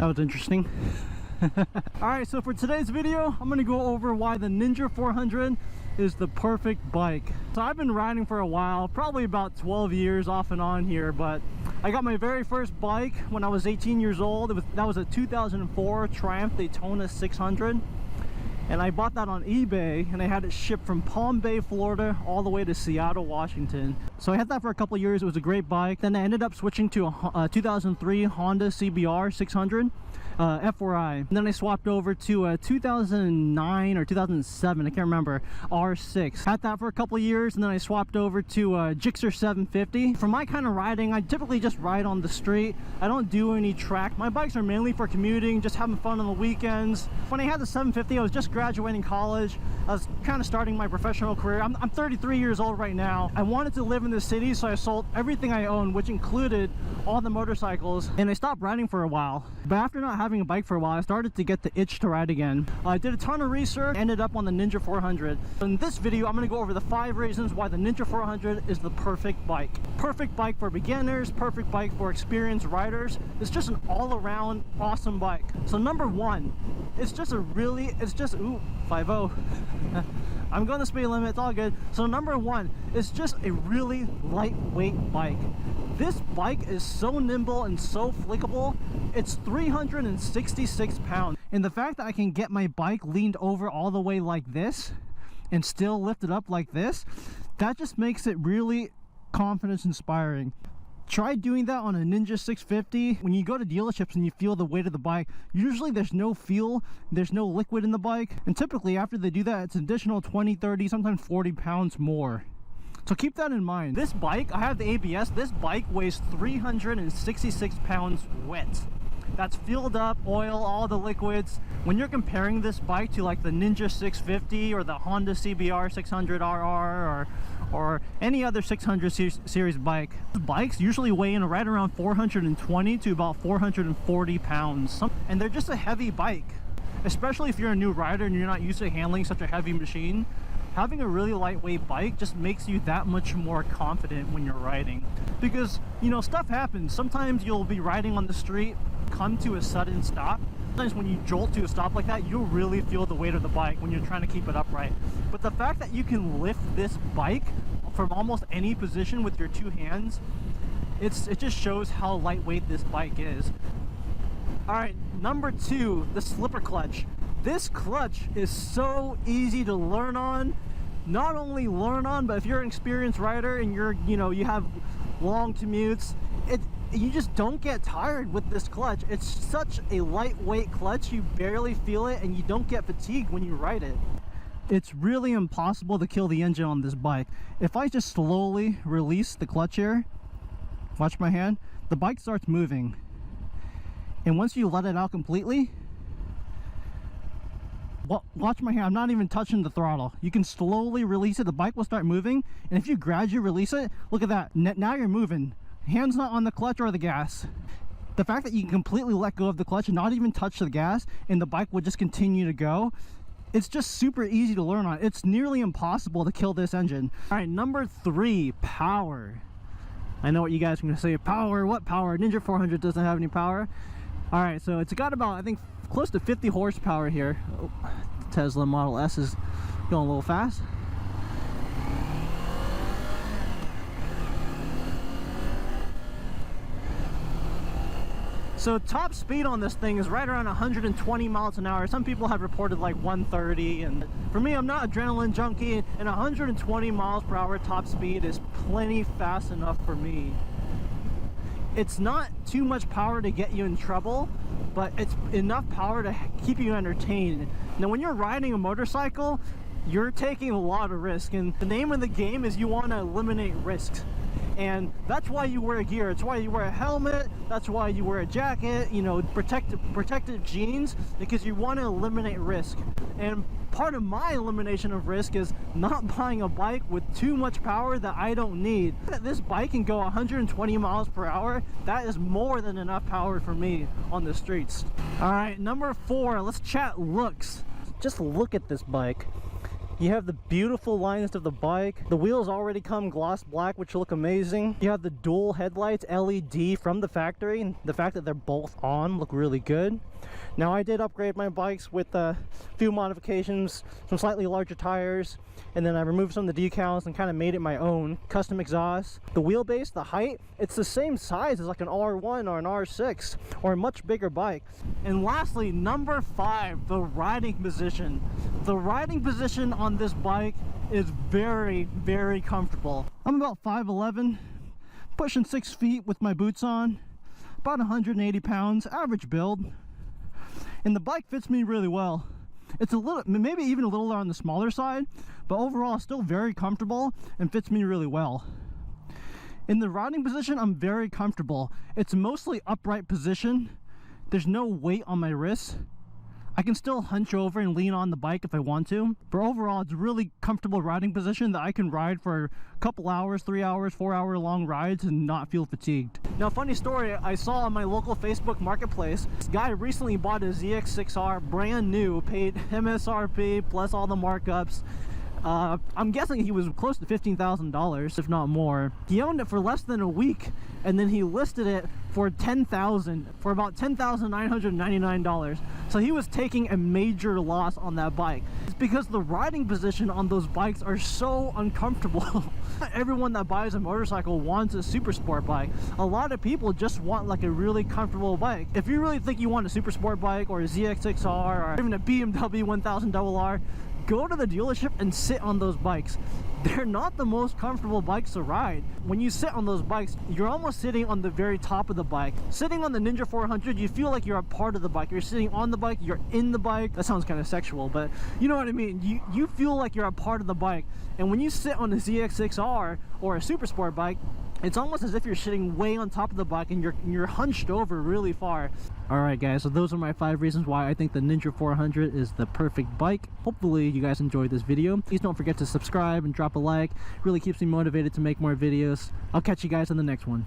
That was interesting. Alright, so for today's video, I'm going to go over why the Ninja 400 is the perfect bike. So I've been riding for a while, probably about 12 years off and on here, but I got my very first bike when I was 18 years old. That was a 2004 Triumph Daytona 600. And I bought that on eBay, and I had it shipped from Palm Bay, Florida, all the way to Seattle, Washington. So I had that for a couple of years. It was a great bike. Then I ended up switching to a 2003 Honda CBR 600 F4i. And then I swapped over to a 2009 or 2007, I can't remember, R6. Had that for a couple of years, and then I swapped over to a Gixxer 750. For my kind of riding, I typically just ride on the street. I don't do any track. My bikes are mainly for commuting, just having fun on the weekends. When I had the 750, I was just graduating college. I was kind of starting my professional career. I'm 33 years old right now. I wanted to live in the city, so I sold everything I owned, which included all the motorcycles, and I stopped riding for a while. But after not having a bike for a while, I started to get the itch to ride again. I did a ton of research, ended up on the Ninja 400. In this video, I'm going to go over the 5 reasons why the Ninja 400 is the perfect bike. Perfect bike for beginners, perfect bike for experienced riders. It's just an all-around awesome bike. So number 1, it's just ooh, 5-0. I'm going the speed limit, it's all good. So number 1, it's just a really lightweight bike. This bike is so nimble and so flickable. It's 366 pounds. And the fact that I can get my bike leaned over all the way like this and still lift it up like this, that just makes it really confidence inspiring. Try doing that on a Ninja 650. When you go to dealerships and you feel the weight of the bike, usually there's no feel, there's no liquid in the bike, and typically after they do that, it's an additional 20, 30, sometimes 40 pounds more. So keep that in mind. This bike, I have the ABS, this bike weighs 366 pounds wet. That's filled up, oil, all the liquids. When you're comparing this bike to like the Ninja 650 or the Honda CBR 600RR or any other 600 series bike, bikes usually weigh in right around 420 to about 440 pounds. And they're just a heavy bike, especially if you're a new rider and you're not used to handling such a heavy machine. Having a really lightweight bike just makes you that much more confident when you're riding, because you know, stuff happens. Sometimes you'll be riding on the street, come to a sudden stop. Sometimes when you jolt to a stop like that, you'll really feel the weight of the bike when you're trying to keep it upright. But the fact that you can lift this bike from almost any position with your 2 hands, it just shows how lightweight this bike is. Alright, number 2, the slipper clutch. This clutch is so easy to learn on. Not only learn on, but if you're an experienced rider and you have long commutes, you just don't get tired with this clutch. It's such a lightweight clutch, you barely feel it, and you don't get fatigued when you ride it. It's really impossible to kill the engine on this bike. If I just slowly release the clutch here, watch my hand, the bike starts moving. And once you let it out completely, watch my hand, I'm not even touching the throttle. You can slowly release it, the bike will start moving, and if you gradually release it, look at that, now you're moving. Hand's not on the clutch or the gas. The fact that you can completely let go of the clutch and not even touch the gas, and the bike will just continue to go, it's just super easy to learn on. It's nearly impossible to kill this engine. Alright, number 3, power. I know what you guys are going to say, power, what power? Ninja 400 doesn't have any power. Alright, so it's got about, I think, close to 50 horsepower here. Oh, Tesla Model S is going a little fast. So top speed on this thing is right around 120 miles an hour. Some people have reported like 130, and for me, I'm not adrenaline junkie, and 120 miles per hour top speed is plenty fast enough for me. It's not too much power to get you in trouble, but it's enough power to keep you entertained. Now when you're riding a motorcycle, you're taking a lot of risk, and the name of the game is you want to eliminate risks. And that's why you wear gear. It's why you wear a helmet. That's why you wear a jacket, you know, protective jeans, because you want to eliminate risk. And part of my elimination of risk is not buying a bike with too much power that I don't need. This bike can go 120 miles per hour. That is more than enough power for me on the streets. All right, number 4, let's chat looks. Just look at this bike. You have the beautiful lines of the bike. The wheels already come gloss black, which look amazing. You have the dual headlights, LED from the factory, and the fact that they're both on look really good. Now I did upgrade my bikes with a few modifications, some slightly larger tires, and then I removed some of the decals and kind of made it my own. Custom exhaust. The wheelbase, the height, it's the same size as like an R1 or an R6 or a much bigger bike. And lastly, number 5, the riding position. The riding position on this bike is very, very comfortable. I'm about 5'11", pushing 6 feet with my boots on, about 180 pounds, average build. And the bike fits me really well. It's a little, maybe even a little on the smaller side, but overall still very comfortable and fits me really well. In the riding position, I'm very comfortable. It's mostly upright position. There's no weight on my wrists. I can still hunch over and lean on the bike if I want to, but overall it's a really comfortable riding position that I can ride for a couple hours, 3 hours, 4 hour long rides and not feel fatigued. Now, funny story, I saw on my local Facebook marketplace, this guy recently bought a ZX6R brand new, paid MSRP plus all the markups. I'm guessing he was close to $15,000, if not more. He owned it for less than a week, and then he listed it for $10,000, for about $10,999. So he was taking a major loss on that bike. It's because the riding position on those bikes are so uncomfortable. Everyone that buys a motorcycle wants a super sport bike. A lot of people just want like a really comfortable bike. If you really think you want a super sport bike or a ZX6R or even a BMW 1000RR, go to the dealership and sit on those bikes. They're not the most comfortable bikes to ride. When you sit on those bikes, you're almost sitting on the very top of the bike. Sitting on the Ninja 400, you feel like you're a part of the bike. You're sitting on the bike, you're in the bike. That sounds kind of sexual, but you know what I mean. You feel like you're a part of the bike. And when you sit on a ZX6R or a super sport bike, it's almost as if you're sitting way on top of the bike and you're hunched over really far. Alright guys, so those are my 5 reasons why I think the Ninja 400 is the perfect bike. Hopefully you guys enjoyed this video. Please don't forget to subscribe and drop a like. It really keeps me motivated to make more videos. I'll catch you guys in the next one.